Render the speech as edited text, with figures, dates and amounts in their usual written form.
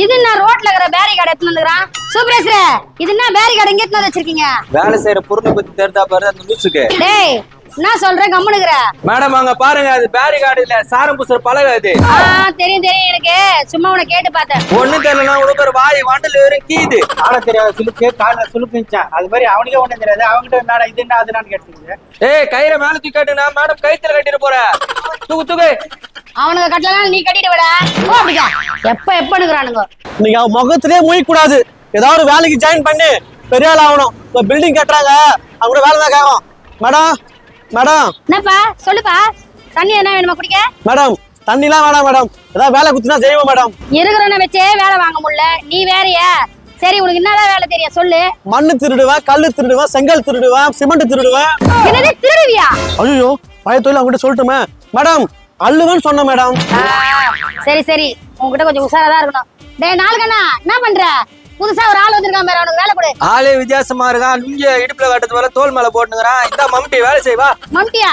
இது என்ன ரோட்ல இருக்கிற பேரிகார்டு எடுத்து வந்துக்கிறான் சூப்பரேஸ்வர இது என்ன பேரிகார்டு எங்க எடுத்து வச்சிருக்கீங்க வேலை செய்யற பொருளை பத்தி தெரிஞ்சா பாரு அந்த நியூஸுக்கு. டேய் என்ன சொல்றேன் கம்முனுக்குற மேடம் அங்க பாருங்க அது பேரிகார்டு இல்ல சாரம் பூசுற பலகை அது. தெரியும் தெரியும் எனக்கு சும்மா உன கேட்டு பார்த்தேன். ஒண்ணு தெரியலன்னா உனக்கு ஒரு வாய் வண்டல் வெறும் கீது ஆட தெரியாத சுலுக்கு கால சுலுக்குச்சான் அது மாதிரி அவனுக்கே ஒண்ணும் தெரியாது அவங்ககிட்ட என்னடா இது என்ன அதுன்னு கேட்டுருக்கீங்க. ஏய் கயிறை மேல தூக்கி கட்டுனா மேடம் கைத்துல கட்டிட்டு போற தூக்கு தூக்கு. அவனுக்கு கட்டலாம் நீ கட்டிட்டு விட ஓ அப்படிக்கா எப்பனுக்குறானுங்க. நீங்க அவன் முகத்திலே மூழ்க கூடாது. ஏதாவது ஒரு வேலைக்கு ஜாயின் பண்ணி பெரிய ஆள் ஆகணும். இப்போ பில்டிங் கட்டுறாங்க அவங்க வேலை தான் கேட்கும். மேடம் மேடம் என்னப்பா சொல்லுப்பா தண்ணி என்ன வேணுமா குடிக்க? மேடம் தண்ணிலாம் வேணாம் மேடம். ஏதாவது வேலை குத்துனா செய்வோம் மேடம். இருக்கிறவன வச்சே வேலை வாங்க முடியல நீ வேறையா? சரி உனக்கு என்னதான் வேலை தெரியும் சொல்லு. மண்ணு திருடுவேன், கல்லு திருடுவேன், செங்கல் திருடுவேன், சிமெண்ட் திருடுவேன். என்னது திருடுவியா? ஐயோ பழைய தொழில் அவங்ககிட்ட சொல்லட்டுமே மேடம். அள்ளுவேன்னு சொன்னேன் மேடம். சரி சரி உங்ககிட்ட கொஞ்சம் உஷாரா இருக்கணும். டேய் நாளுக்கண்ணா என்ன பண்ற? புதுசா ஒரு ஆள் வந்திருக்கான் பாரு அவனுக்கு வேலை கொடு. ஆளே வித்தியாசமா இருக்கான். லுங்கிய இடுப்புல கட்டது போல தோல் மேல போட்டுங்கிறான். இந்த மம்டி வேலை செய்வா. மம்டியா